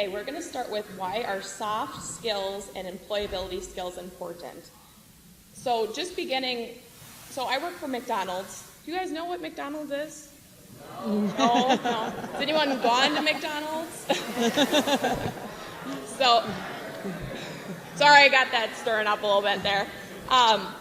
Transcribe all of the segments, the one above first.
today, we're going to start with why are soft skills and employability skills important. So just beginning, so I work for McDonald's. Do you guys know what McDonald's is? No. Has anyone gone to McDonald's? So, sorry, I got that stirring up a little bit there.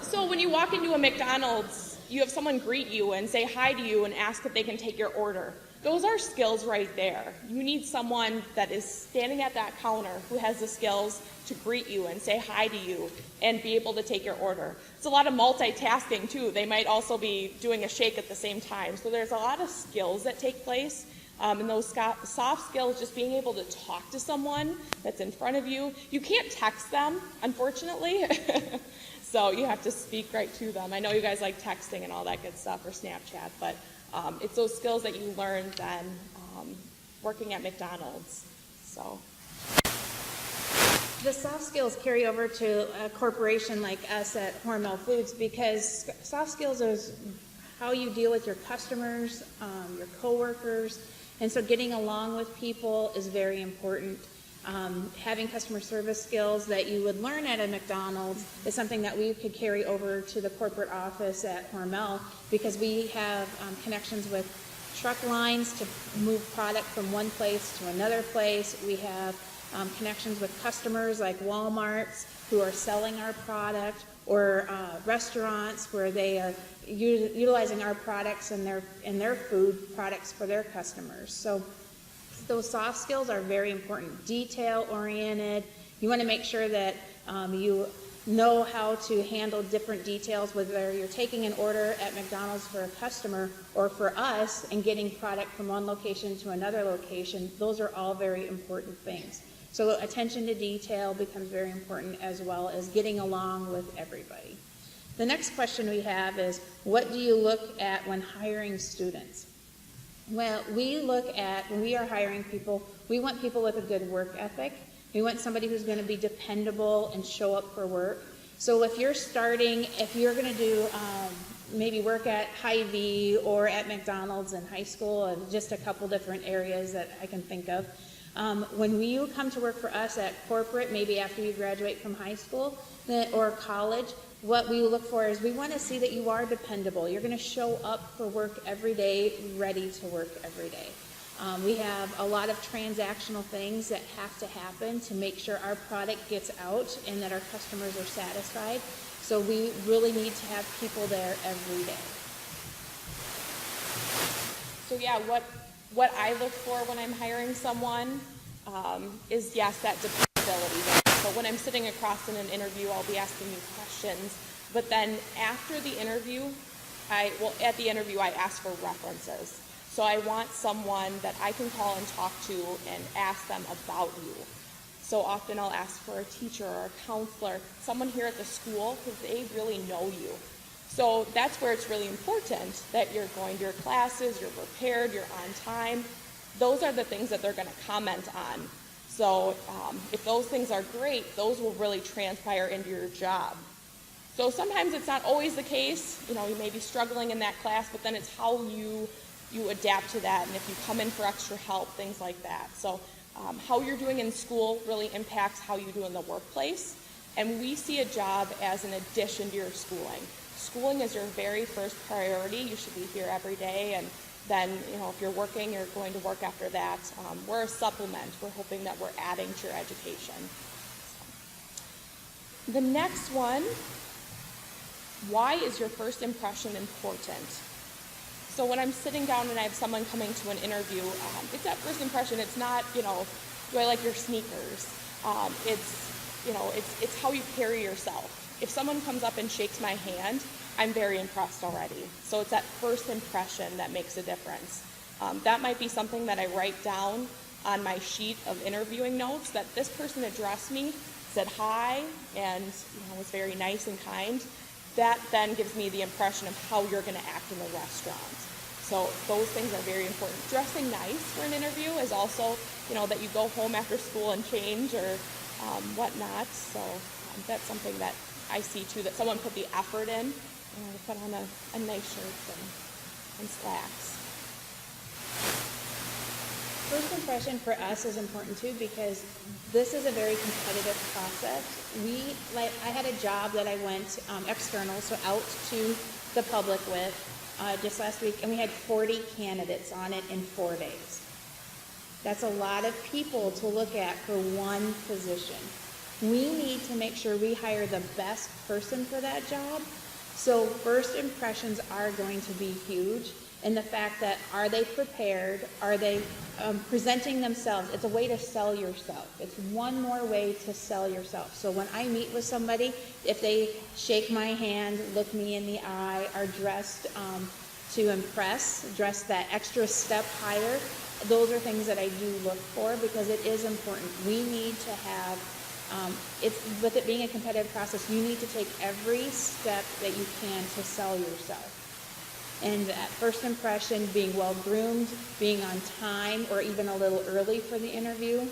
So when you walk into a McDonald's, you have someone greet you and say hi to you and ask if they can take your order. Those are skills right there. You need someone that is standing at that counter who has the skills to greet you and say hi to you and be able to take your order. It's a lot of multitasking too. They might also be doing a shake at the same time. So there's a lot of skills that take place. And those soft skills, just being able to talk to someone that's in front of you. You can't text them, unfortunately. So you have to speak right to them. I know you guys like texting and all that good stuff, or Snapchat, but it's those skills that you learn then working at McDonald's. So the soft skills carry over to a corporation like us at Hormel Foods, because soft skills is how you deal with your customers, your coworkers, and so getting along with people is very important. Having customer service skills that you would learn at a McDonald's is something that we could carry over to the corporate office at Hormel, because we have connections with truck lines to move product from one place to another place. We have connections with customers like Walmart's who are selling our product, or restaurants where they are utilizing our products and their food products for their customers. So those soft skills are very important. Detail oriented. You want to make sure that you know how to handle different details, whether you're taking an order at McDonald's for a customer or for us and getting product from one location to another location. Those are all very important things. So attention to detail becomes very important, as well as getting along with everybody. The next question we have is, what do you look at when hiring students? Well, we look at, when we are hiring people, we want people with a good work ethic. We want somebody who's going to be dependable and show up for work. So if you're going to do maybe work at Hy-Vee or at McDonald's in high school, and just a couple different areas that I can think of, when you come to work for us at corporate, maybe after you graduate from high school or college, what we look for is we want to see that you are dependable. You're going to show up for work every day, ready to work every day. We have a lot of transactional things that have to happen to make sure our product gets out and that our customers are satisfied. So we really need to have people there every day. So yeah, what I look for when I'm hiring someone is, yes, that dependability. So when I'm sitting across in an interview, I'll be asking you questions. But then after the interview, at the interview, I ask for references. So I want someone that I can call and talk to and ask them about you. So often I'll ask for a teacher or a counselor, someone here at the school, because they really know you. So that's where it's really important that you're going to your classes, you're prepared, you're on time. Those are the things that they're going to comment on. So if those things are great, those will really transpire into your job. So sometimes it's not always the case. You know, you may be struggling in that class, but then it's how you adapt to that, and if you come in for extra help, things like that. So how you're doing in school really impacts how you do in the workplace. And we see a job as an addition to your schooling. Schooling is your very first priority. You should be here every day, and then, you know, if you're working, you're going to work after that. We're a supplement. We're hoping that we're adding to your education. The next one, why is your first impression important? So when I'm sitting down and I have someone coming to an interview, it's that first impression. It's not, you know, do I like your sneakers? It's how you carry yourself. If someone comes up and shakes my hand, I'm very impressed already. So it's that first impression that makes a difference. That might be something that I write down on my sheet of interviewing notes, that this person addressed me, said hi, and was very nice and kind. That then gives me the impression of how you're going to act in the restaurant. So those things are very important. Dressing nice for an interview is also, that you go home after school and change or whatnot. So that's something that I see too, that someone put the effort in, put on a nice shirt and slacks. So first impression for us is important too, because this is a very competitive process. I had a job that I went external, so out to the public with just last week, and we had 40 candidates on it in 4 days. That's a lot of people to look at for one position. We need to make sure we hire the best person for that job. So first impressions are going to be huge. And the fact that, are they prepared? Are they presenting themselves? It's a way to sell yourself. It's one more way to sell yourself. So when I meet with somebody, if they shake my hand, look me in the eye, are dressed to impress, dressed that extra step higher, those are things that I do look for, because it is important. We need to have, with it being a competitive process, you need to take every step that you can to sell yourself. And that first impression, being well groomed, being on time or even a little early for the interview,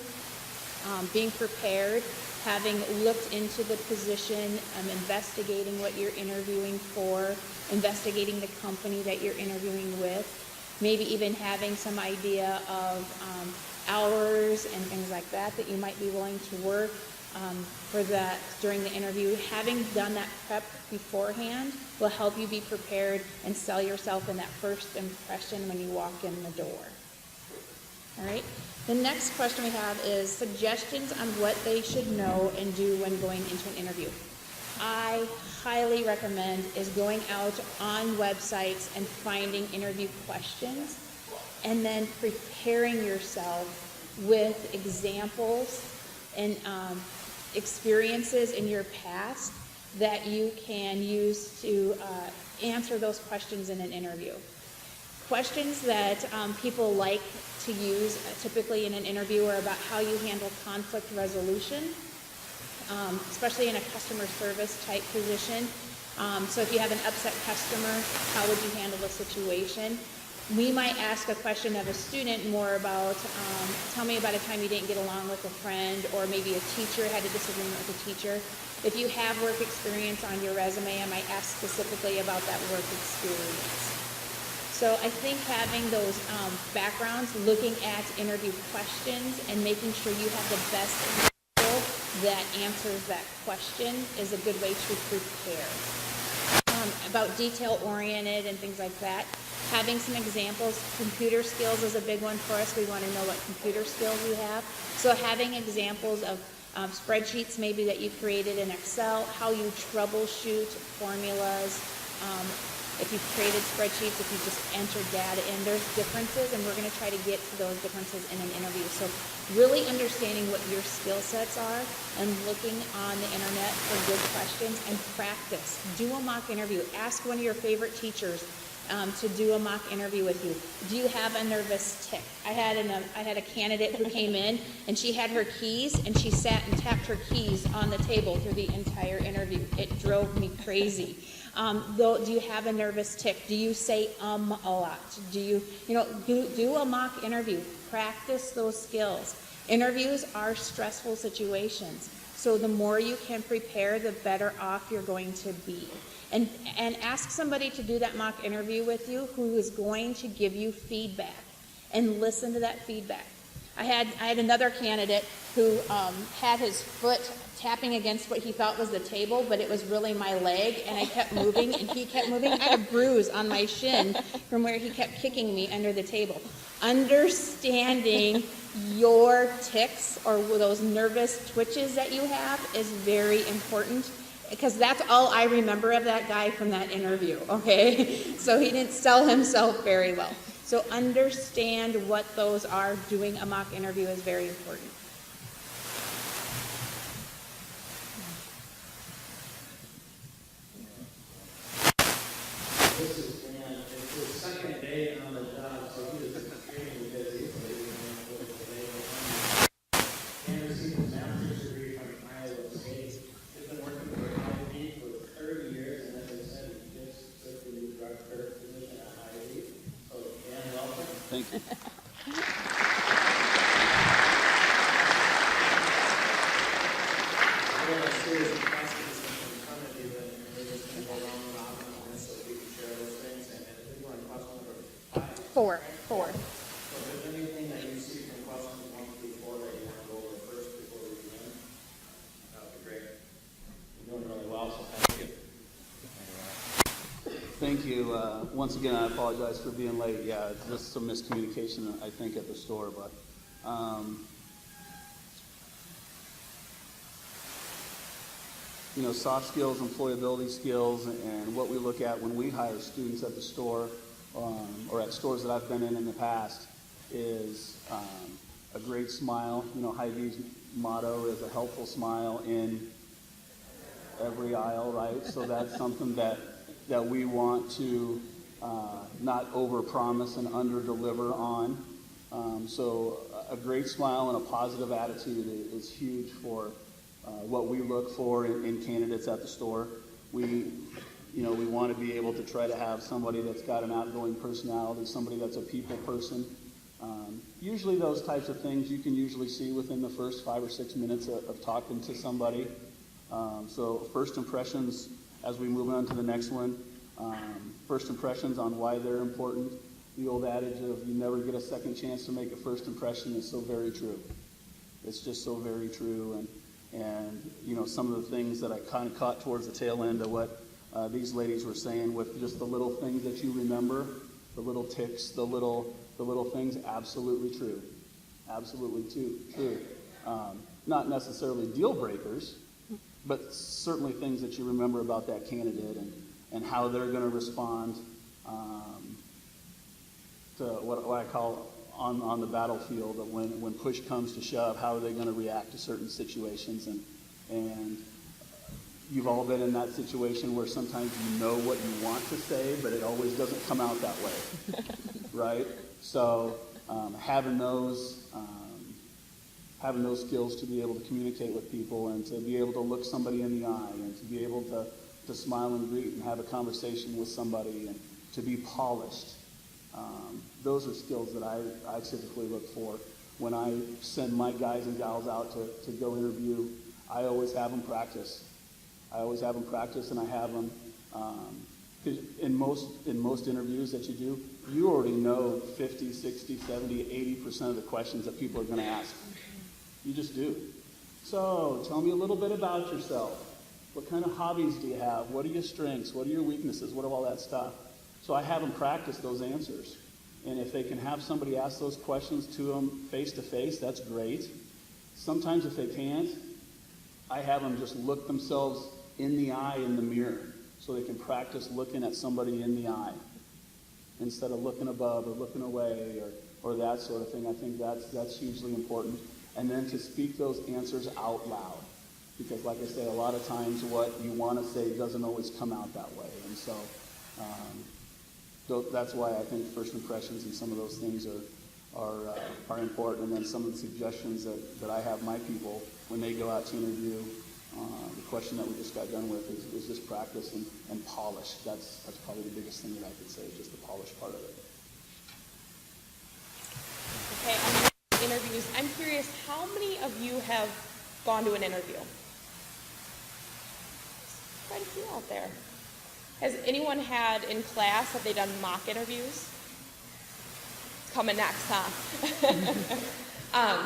being prepared, having looked into the position, investigating what you're interviewing for, investigating the company that you're interviewing with, maybe even having some idea of hours and things like that you might be willing to work for that during the interview. Having done that prep beforehand will help you be prepared and sell yourself in that first impression when you walk in the door. All right. The next question we have is suggestions on what they should know and do when going into an interview. I highly recommend is going out on websites and finding interview questions, and then preparing yourself with examples and experiences in your past that you can use to answer those questions in an interview. Questions that people like to use typically in an interview are about how you handle conflict resolution, especially in a customer service type position. So if you have an upset customer, how would you handle the situation? We might ask a question of a student more about, tell me about a time you didn't get along with a friend, or maybe a teacher had a disagreement with a teacher. If you have work experience on your resume, I might ask specifically about that work experience. So I think having those backgrounds, looking at interview questions and making sure you have the best example that answers that question is a good way to prepare. About detail-oriented and things like that. Having some examples. Computer skills is a big one for us. We want to know what computer skills you have. So having examples of spreadsheets maybe that you created in Excel, how you troubleshoot formulas. If you've created spreadsheets, if you just entered data in, there's differences, and we're going to try to get to those differences in an interview. So really understanding what your skill sets are and looking on the internet for good questions, and practice. Do a mock interview. Ask one of your favorite teachers to do a mock interview with you. Do you have a nervous tick? I had a candidate who came in, and she had her keys, and she sat and tapped her keys on the table through the entire interview. It drove me crazy. Do you have a nervous tick? Do you say a lot? Do you do a mock interview? Practice those skills. Interviews are stressful situations, so the more you can prepare, the better off you're going to be. And ask somebody to do that mock interview with you who is going to give you feedback, and listen to that feedback. I had another candidate who had his foot tapping against what he thought was the table, but it was really my leg, and I kept moving, and he kept moving. I had a bruise on my shin from where he kept kicking me under the table. Understanding your tics or those nervous twitches that you have is very important, because that's all I remember of that guy from that interview, okay? So he didn't sell himself very well. So understand what those are. Doing a mock interview is very important. This is Dan. It's his second day on the job, so he is extremely busy. So he's going to today. Dan received his master's degree from Iowa State. He's been working for IOD for 30 years, and as I said, he just took the director position at IOD. So Dan, welcome. Thank you. We're going to series of questions in front of you, and we're just going to go around and on on this so we can share those things. And I think we're on question number 5. Four. So if there's anything that you see from Thank you. Once again, I apologize for being late. Yeah, it's just some miscommunication, I think, at the store. But soft skills, employability skills, and what we look at when we hire students at the store or at stores that I've been in the past is a great smile. Hy-Vee's motto is a helpful smile in every aisle, right? So that's something that we want to not overpromise and underdeliver on. So a great smile and a positive attitude is huge for what we look for in candidates at the store. We want to be able to try to have somebody that's got an outgoing personality, somebody that's a people person. Usually those types of things you can usually see within the first 5 or 6 minutes of talking to somebody. So first impressions, as we move on to the next one, first impressions on why they're important. The old adage of you never get a second chance to make a first impression is so very true. It's just so very true. And some of the things that I kind of caught towards the tail end of what these ladies were saying with just the little things that you remember, the little ticks, the little things, absolutely true. Absolutely true. Not necessarily deal breakers, but certainly things that you remember about that candidate and how they're going to respond to what I call on the battlefield, of when push comes to shove, how are they going to react to certain situations. And you've all been in that situation where sometimes you know what you want to say, but it always doesn't come out that way, right? So having those skills to be able to communicate with people and to be able to look somebody in the eye and to be able to smile and greet and have a conversation with somebody and to be polished. Those are skills that I typically look for. When I send my guys and gals out to go interview, I always have them practice. And I have them, in most interviews that you do, you already know 50, 60, 70, 80% of the questions that people are going to ask. You just do. So, tell me a little bit about yourself. What kind of hobbies do you have? What are your strengths? What are your weaknesses? What are all that stuff? So I have them practice those answers. And if they can have somebody ask those questions to them face to face, that's great. Sometimes if they can't, I have them just look themselves in the eye in the mirror so they can practice looking at somebody in the eye instead of looking above or looking away or that sort of thing. I think that's hugely important. And then to speak those answers out loud. Because like I say, a lot of times what you want to say doesn't always come out that way. And so that's why I think first impressions and some of those things are important. And then some of the suggestions that I have my people when they go out to interview, the question that we just got done with is just practice and polish. That's probably the biggest thing that I could say, just the polish part of it. Okay, on interviews, I'm curious, how many of you have gone to an interview? Quite a few out there. Has anyone had in class, have they done mock interviews? It's coming next, huh?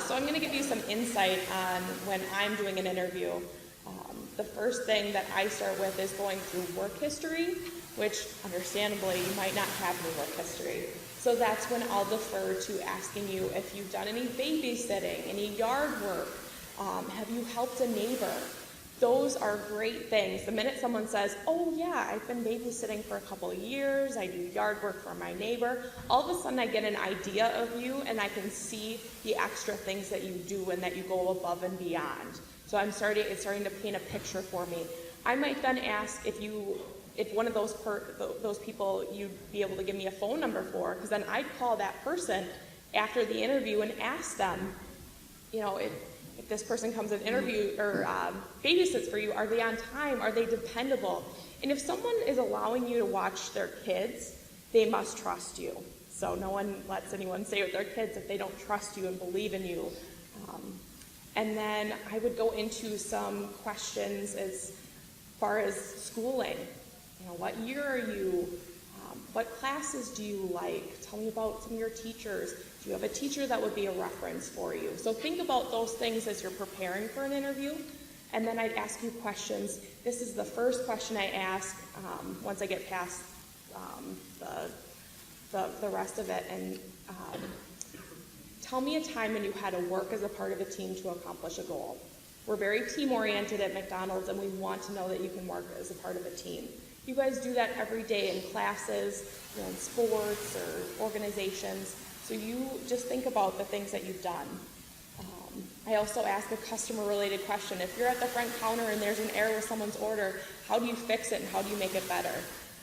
So I'm going to give you some insight on when I'm doing an interview. The first thing that I start with is going through work history, which understandably you might not have any work history. So that's when I'll defer to asking you if you've done any babysitting, any yard work, have you helped a neighbor? Those are great things. The minute someone says, oh yeah, I've been babysitting for a couple of years, I do yard work for my neighbor, all of a sudden I get an idea of you and I can see the extra things that you do and that you go above and beyond. So it's starting to paint a picture for me. I might then ask if one of those people you'd be able to give me a phone number for, because then I'd call that person after the interview and ask them, if this person comes and interview or babysits for you, are they on time? Are they dependable? And if someone is allowing you to watch their kids, they must trust you. So no one lets anyone stay with their kids if they don't trust you and believe in you. And then I would go into some questions as far as schooling. What year are you? What classes do you like? Tell me about some of your teachers. Do you have a teacher that would be a reference for you? So think about those things as you're preparing for an interview. And then I'd ask you questions. This is the first question I ask once I get past the rest of it. And tell me a time when you had to work as a part of a team to accomplish a goal. We're very team-oriented at McDonald's, and we want to know that you can work as a part of a team. You guys do that every day in classes, in sports or organizations. So you just think about the things that you've done. I also ask a customer-related question. If you're at the front counter and there's an error with someone's order, how do you fix it and how do you make it better?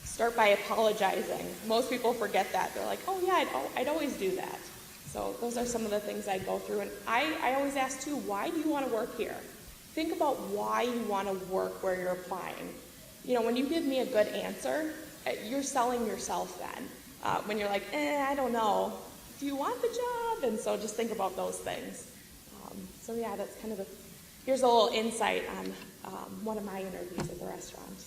Start by apologizing. Most people forget that. They're like, oh yeah, I'd always do that. So those are some of the things I go through. And I always ask too, why do you want to work here? Think about why you want to work where you're applying. When you give me a good answer, you're selling yourself then. When you're like, I don't know, do you want the job? And so just think about those things. So yeah, that's kind of here's a little insight on one of my interviews at the restaurant.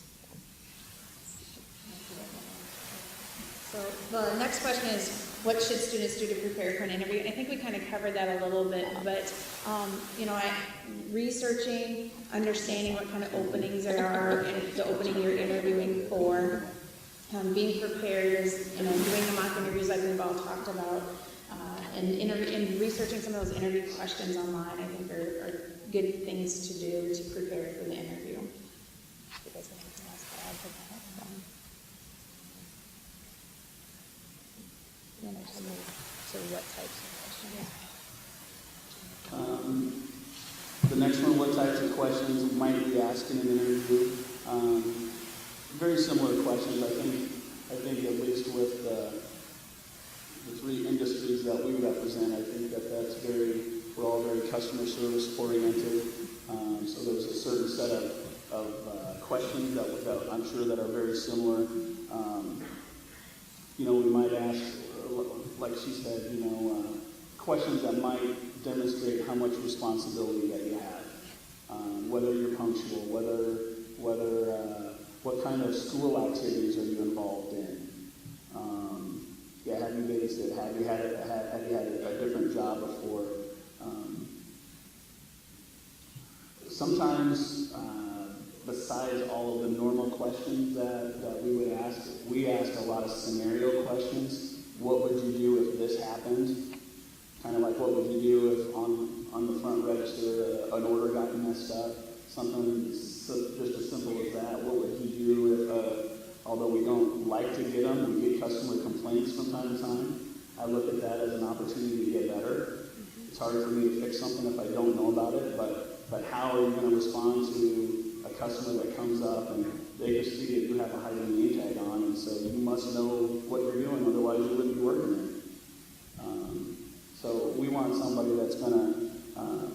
So the next question is, what should students do to prepare for an interview? I think we kind of covered that a little bit, but researching, understanding what kind of openings there are, and the opening you're interviewing for, being prepared is, doing the mock interviews like we've all talked about, and researching some of those interview questions online, I think are good things to do to prepare for the interview. What types of questions? The next one, what types of questions might we ask in an interview? Very similar questions, I think at least with the three industries that we represent, I think we're all very customer service oriented. So there's a certain set of questions that I'm sure that are very similar. We might ask, like she said, questions that might demonstrate how much responsibility that you have, whether you're punctual, what kind of school activities are you involved in? Have you babysat? Have you had a different job before? Sometimes, besides all of the normal questions that we would ask, we ask a lot of scenario questions. What would you do if this happened? Kind of like what would you do if on the front register an order got messed up? Something just as simple as that. What would he do if, although we don't like to get them, we get customer complaints from time to time. I look at that as an opportunity to get better. It's hard for me to fix something if I don't know about it, but how are you going to respond to a customer that comes up and they just see that you have a hiding name tag on, and so you must know what you're doing, otherwise you wouldn't be working there. So we want somebody that's going to,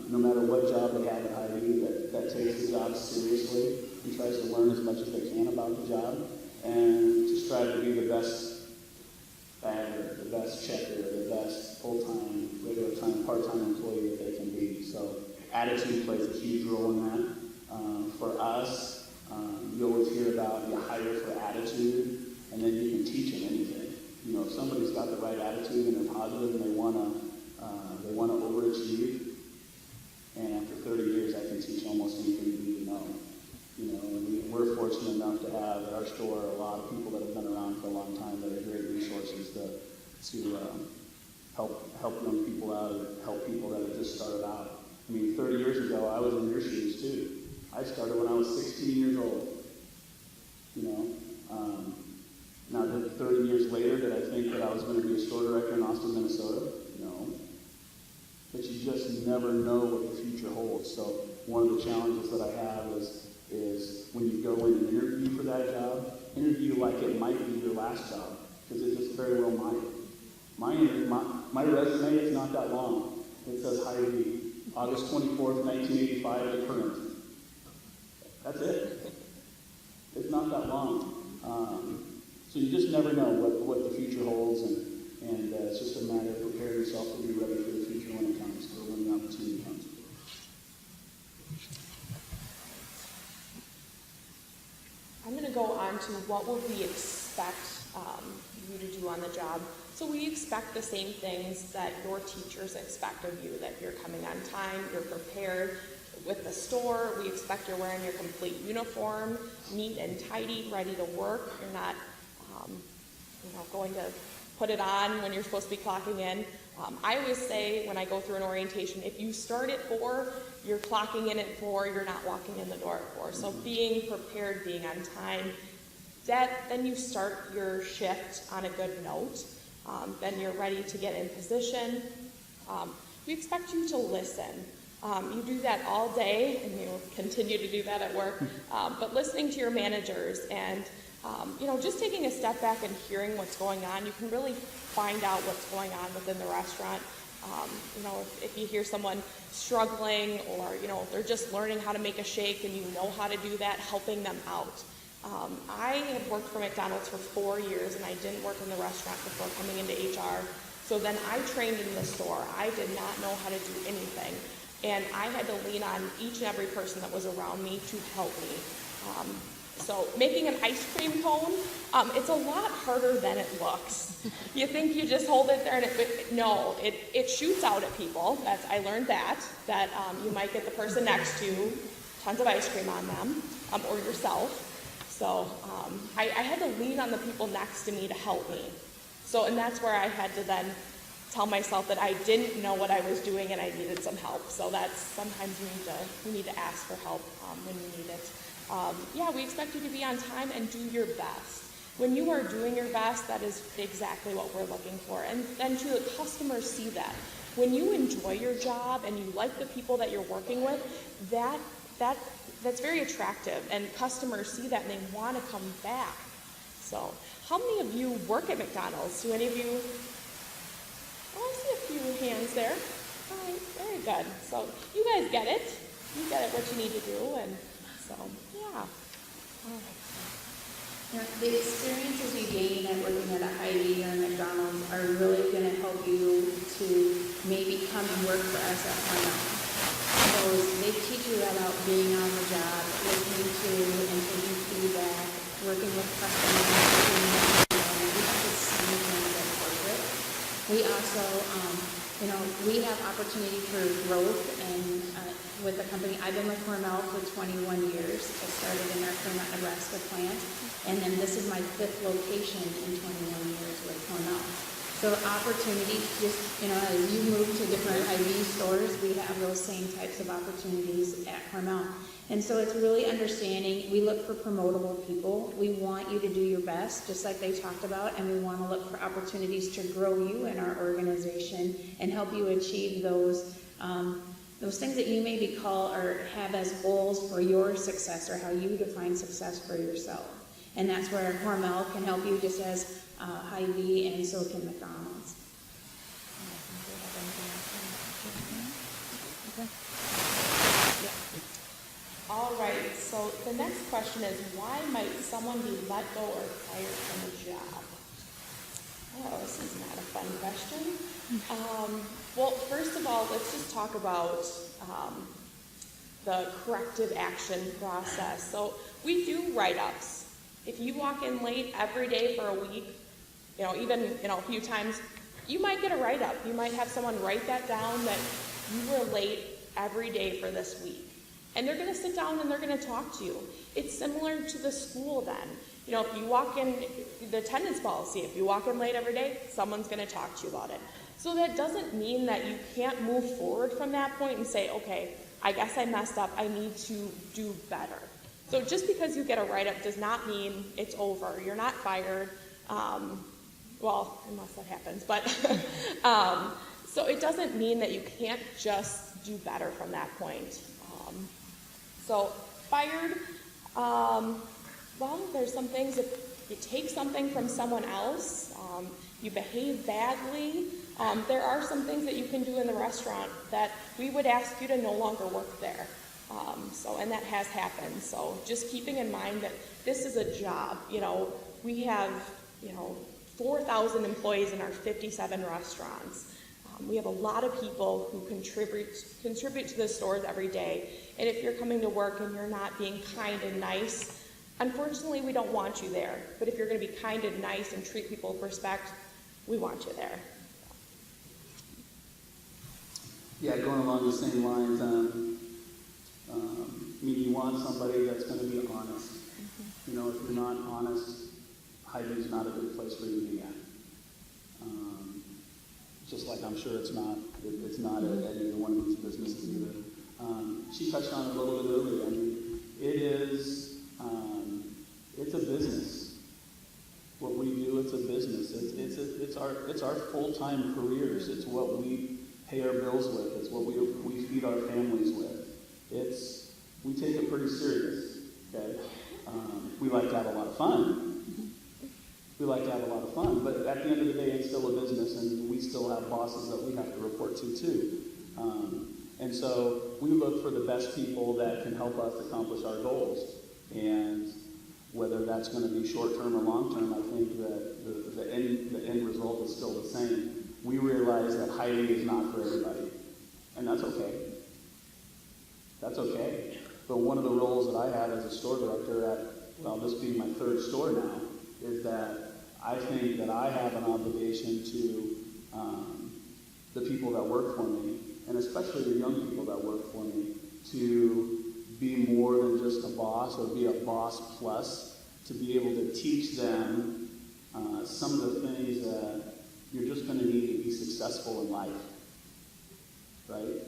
no matter what job they have at Hy-Vee, that takes the job seriously and tries to learn as much as they can about the job and to strive to be the best bagger, the best checker, the best full-time, regular time, part-time employee that they can be. So attitude plays a huge role in that. For us, you always hear about you hire for attitude, and then you can teach them anything. If somebody's got the right attitude and they're positive and they want to overachieve, and after 30 years, I can teach almost anything you need to know. And we're fortunate enough to have at our store a lot of people that have been around for a long time that are great resources to help young people out and help people that have just started out. 30 years ago, I was in your shoes too. I started when I was 16 years old. Now, 30 years later, did I think that I was going to be a store director in Austin, Minnesota? No. But you just never know what the future holds. So one of the challenges that I have is when you go in and interview for that job, interview like it might be your last job, because it just very well might. My resume is not that long. It says Hy-Vee, August 24th, 1985 to current. That's it. It's not that long. So you just never know what the future holds, and it's just a matter of preparing yourself to be ready for the future when it comes, or when the opportunity comes. I'm going to go on to what would we expect you to do on the job. So we expect the same things that your teachers expect of you, that you're coming on time, you're prepared. With the store, we expect you're wearing your complete uniform, neat and tidy, ready to work. You're not going to put it on when you're supposed to be clocking in. I always say when I go through an orientation, if you start at 4, you're clocking in at 4, you're not walking in the door at 4. So being prepared, being on time, then you start your shift on a good note. Then you're ready to get in position. We expect you to listen. You do that all day, and you'll continue to do that at work. But listening to your managers and just taking a step back and hearing what's going on, you can really find out what's going on within the restaurant. If you hear someone struggling, or they're just learning how to make a shake and you know how to do that, helping them out. I had worked for McDonald's for 4 years, and I didn't work in the restaurant before coming into HR. So then I trained in the store. I did not know how to do anything. And I had to lean on each and every person that was around me to help me. So making an ice cream cone, it's a lot harder than it looks. You think you just hold it there and it shoots out at people. I learned that you might get the person next to you, tons of ice cream on them, or yourself. So I had to lean on the people next to me to help me. And that's where I had to then tell myself that I didn't know what I was doing and I needed some help. So that's sometimes you need to ask for help when you need it. We expect you to be on time and do your best. When you are doing your best, that is exactly what we're looking for. And then to the customers see that. When you enjoy your job and you like the people that you're working with, that's very attractive. And customers see that and they want to come back. So how many of you work at McDonald's? Do any of you? Oh, I see a few hands there. All right, very good. So you guys get it. You get it what you need to do. And so, yeah. All right. The experiences you gain at working at a Hy-Vee or McDonald's are really going to help you to maybe come and work for us at Hormel. They teach you about being on the job, listening to and taking feedback, working with customers, we have the same things at corporate. We also, we have opportunity for growth and with the company. I've been with Hormel for 21 years. I started in our Fremont, Nebraska plant, and then this is my 5th location in 21 years with Hormel. So opportunities, as you move to different Hy-Vee stores, we have those same types of opportunities at Hormel. And so it's really understanding, we look for promotable people. We want you to do your best, just like they talked about, and we want to look for opportunities to grow you in our organization and help you achieve those things that you maybe call or have as goals for your success, or how you define success for yourself. And that's where Hormel can help you, just as Hy-Vee and so can McDonald's. All right, so the next question is, why might someone be let go or fired from a job? Oh, this is not a fun question. Well, first of all, let's just talk about the corrective action process. So we do write-ups. If you walk in late every day for a week, even a few times, you might get a write-up. You might have someone write that down, that you were late every day for this week. And they're going to sit down and they're going to talk to you. It's similar to the school then. If you walk in, the attendance policy, if you walk in late every day, someone's going to talk to you about it. So that doesn't mean that you can't move forward from that point and say, okay, I guess I messed up, I need to do better. So just because you get a write-up does not mean it's over. You're not fired. Unless that happens. But so it doesn't mean that you can't just do better from that point. So fired, there's some things, if you take something from someone else, you behave badly, there are some things that you can do in the restaurant that we would ask you to no longer work there. And that has happened. So just keeping in mind that this is a job. We have, 4,000 employees in our 57 restaurants. We have a lot of people who contribute to the stores every day. And if you're coming to work and you're not being kind and nice, unfortunately, we don't want you there. But if you're going to be kind and nice and treat people with respect, we want you there. Yeah, going along the same lines, you want somebody that's going to be honest. If you're not honest, Hy-Vee's not a good place for you to be at. Just like I'm sure it's not at either one of these businesses either. She touched on it a little bit earlier. I mean, it's a business. What we do, it's a business. It's our full-time careers. It's what we pay our bills with. It's what we feed our families with. We take it pretty serious. Okay, we like to have a lot of fun. But at the end of the day, it's still a business, and we still have bosses that we have to report to too. And so we look for the best people that can help us accomplish our goals. And whether that's going to be short-term or long-term, I think that the end result is still the same. We realize that Hy-Vee is not for everybody, and that's okay. That's okay. But one of the roles that I had as a store director this being my third store now, is that I think that I have an obligation to the people that work for me, and especially the young people that work for me, to be more than just a boss or be a boss plus, to be able to teach them some of the things that you're just going to need to be successful in life, right?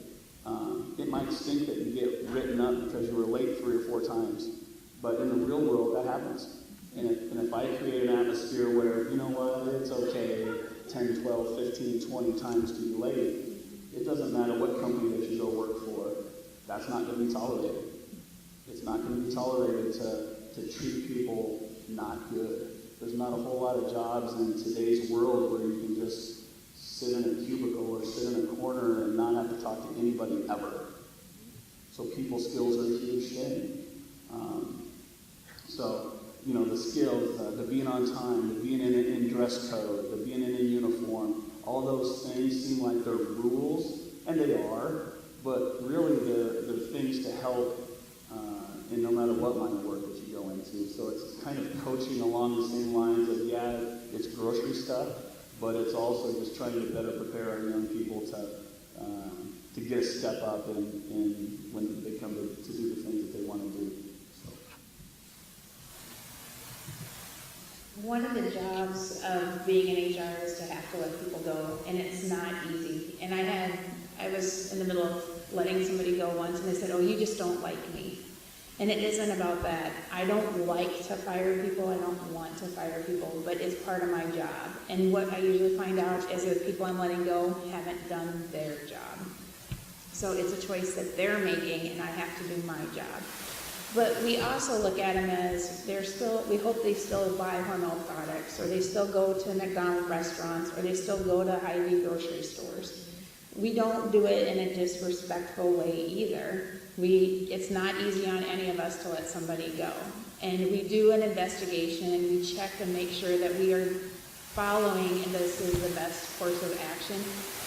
It might stink that you get written up because you were late 3 or 4 times, but in the real world, that happens. And if I create an atmosphere where, you know what, it's okay 10, 12, 15, 20 times to be late, it doesn't matter what company that you go work for, that's not going to be tolerated. It's not going to be tolerated to treat people not good. There's not a whole lot of jobs in today's world where you can just sit in a cubicle or sit in a corner and not have to talk to anybody ever. So people skills are a huge thing. The skills, the being on time, the being in dress code, the being in a uniform, all those things seem like they're rules, and they are, but really they're things to help in no matter what line of work that you go into. So it's kind of coaching along the same lines of, yeah, it's grocery stuff, but it's also just trying to better prepare our young people to get a step up in when they come to do the things that they want to do. One of the jobs of being in HR is to have to let people go, and it's not easy. And I was in the middle of letting somebody go once, and they said, "Oh, you just don't like me." And it isn't about that. I don't like to fire people. I don't want to fire people, but it's part of my job. And what I usually find out is that people I'm letting go haven't done their job. So it's a choice that they're making, and I have to do my job. But we also look at them as we hope they still buy Hormel products, or they still go to McDonald's restaurants, or they still go to Hy-Vee grocery stores. We don't do it in a disrespectful way either. It's not easy on any of us to let somebody go. And we do an investigation, and we check and make sure that we are following, and this is the best course of action.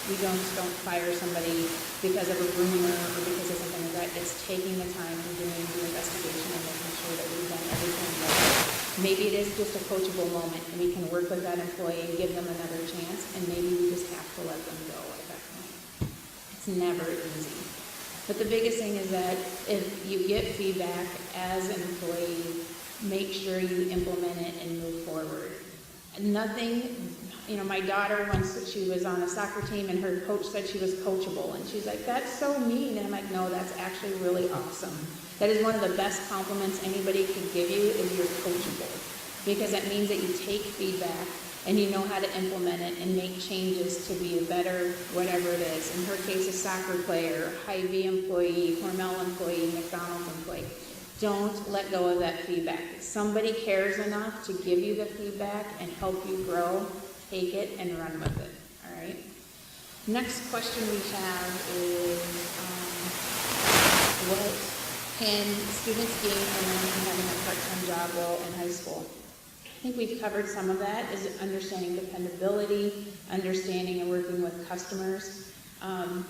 We don't fire somebody because of a rumor or because of something like that. It's taking the time and doing the investigation and making sure that we've done everything right. Maybe it is just a coachable moment, and we can work with that employee and give them another chance, and maybe we just have to let them go at that point. It's never easy. But the biggest thing is that if you get feedback as an employee, make sure you implement it and move forward. My daughter, once she was on a soccer team and her coach said she was coachable, and she's like, "That's so mean." And I'm like, "No, that's actually really awesome. That is one of the best compliments anybody could give you, is you're coachable. Because that means that you take feedback and you know how to implement it and make changes to be a better whatever it is. In her case, a soccer player, Hy-Vee employee, Hormel employee, McDonald's employee. Don't let go of that feedback. If somebody cares enough to give you the feedback and help you grow, take it and run with it. All right. Next question we have is, what can students gain or learn from having a part-time job role in high school? I think we've covered some of that, is understanding dependability, understanding and working with customers.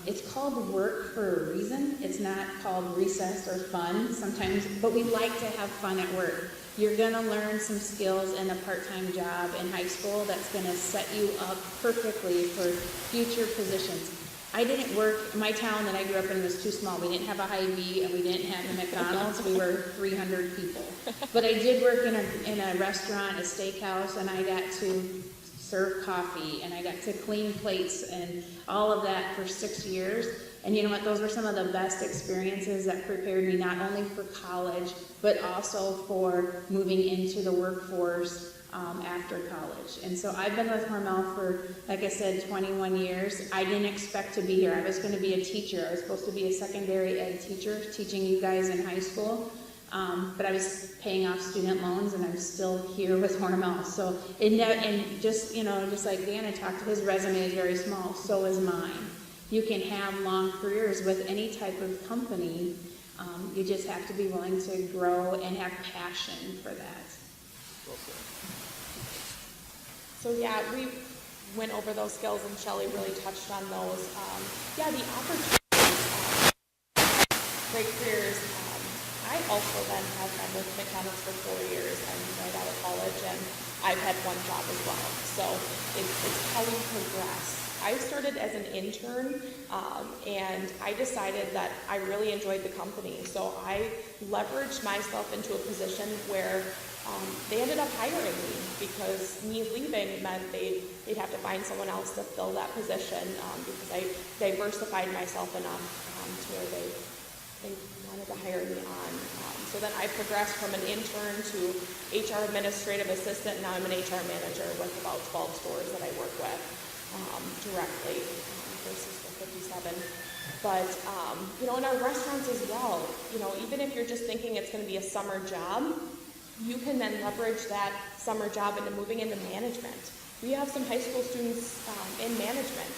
It's called work for a reason. It's not called recess or fun sometimes, but we like to have fun at work. You're going to learn some skills in a part-time job in high school that's going to set you up perfectly for future positions. I didn't work, my town that I grew up in was too small. We didn't have a Hy-Vee and we didn't have a McDonald's. We were 300 people. But I did work in a restaurant, a steakhouse, and I got to serve coffee and I got to clean plates and all of that for 6 years. And you know what? Those were some of the best experiences that prepared me not only for college, but also for moving into the workforce after college. And so I've been with Hormel for, like I said, 21 years. I didn't expect to be here. I was going to be a teacher. I was supposed to be a secondary ed teacher, teaching you guys in high school. But I was paying off student loans, and I'm still here with Hormel. So, and just, you know, just like Dana talked, his resume is very small. So is mine. You can have long careers with any type of company. You just have to be willing to grow and have passion for that. So yeah, we went over those skills and Shelley really touched on those. Yeah, the opportunities, great careers. I also then have been with McDonald's for 4 years. I'm right out of college and I've had one job as well. So it's how we progress. I started as an intern and I decided that I really enjoyed the company. So I leveraged myself into a position where they ended up hiring me because me leaving meant they'd have to find someone else to fill that position because I diversified myself enough to where they wanted to hire me on. So then I progressed from an intern to HR administrative assistant. Now I'm an HR manager with about 12 stores that I work with directly versus the 57. But, you know, in our restaurants as well, you know, even if you're just thinking it's going to be a summer job, you can then leverage that summer job into moving into management. We have some high school students in management.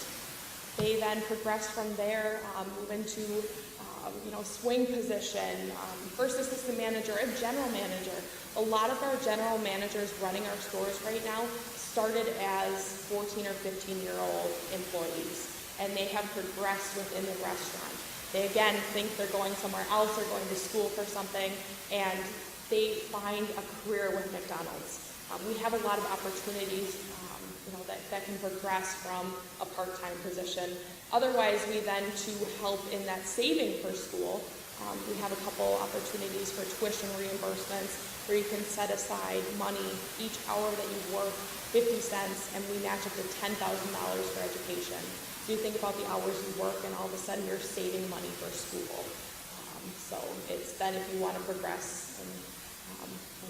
They then progress from there, move into, you know, swing position, first assistant manager, a general manager. A lot of our general managers running our stores right now started as 14 or 15-year-old employees, and they have progressed within the restaurant. They, again, think they're going somewhere else or going to school for something, and they find a career with McDonald's. We have a lot of opportunities, you know, that can progress from a part-time position. Otherwise, we then, to help in that saving for school, we have a couple opportunities for tuition reimbursements where you can set aside money each hour that you work, 50 cents, and we match up to $10,000 for education. So you think about the hours you work, and all of a sudden you're saving money for school. So it's then if you want to progress and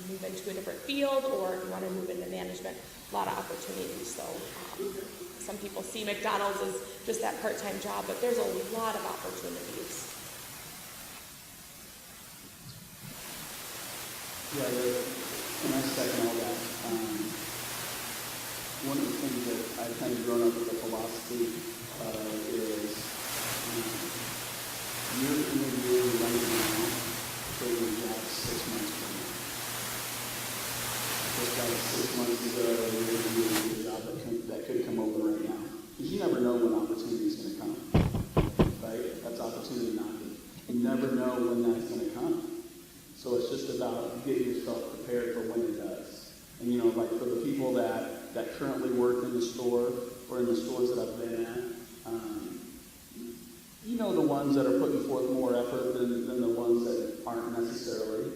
move into a different field, or if you want to move into management, a lot of opportunities. So some people see McDonald's as just that part-time job, but there's a lot of opportunities. Yeah, and I second all that. One of the things that I've kind of grown up with the philosophy is you're interviewing right now for your job 6 months from now. Just like 6 months ago, you're interviewing for a job that could come over right now. Because you never know when opportunity is going to come, right? That's opportunity knocking. You never know when that's going to come. So it's just about getting yourself prepared for when it does. And, you know, like for the people that currently work in the store or in the stores that I've been at, you know, the ones that are putting forth more effort than the ones that aren't necessarily.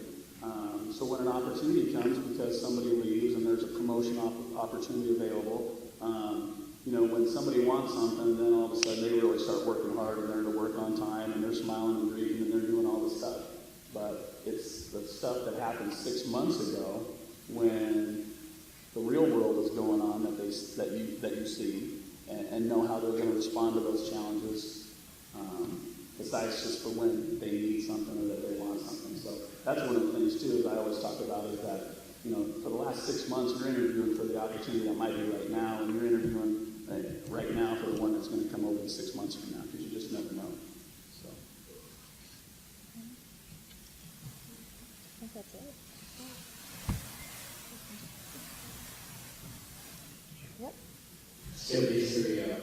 So when an opportunity comes because somebody leaves and there's a promotion opportunity available, you know, when somebody wants something, then all of a sudden they really start working hard and they're to work on time and they're smiling and greeting and they're doing all this stuff. But it's the stuff that happened 6 months ago when the real world is going on that you see and know how they're going to respond to those challenges. Besides just for when they need something or that they want something. So that's one of the things too is I always talk about is that, you know, for the last 6 months you're interviewing for the opportunity that might be right now, and you're interviewing right now for the one that's going to come over in 6 months from now, because you just never know. So. I think that's it. Yep. So these are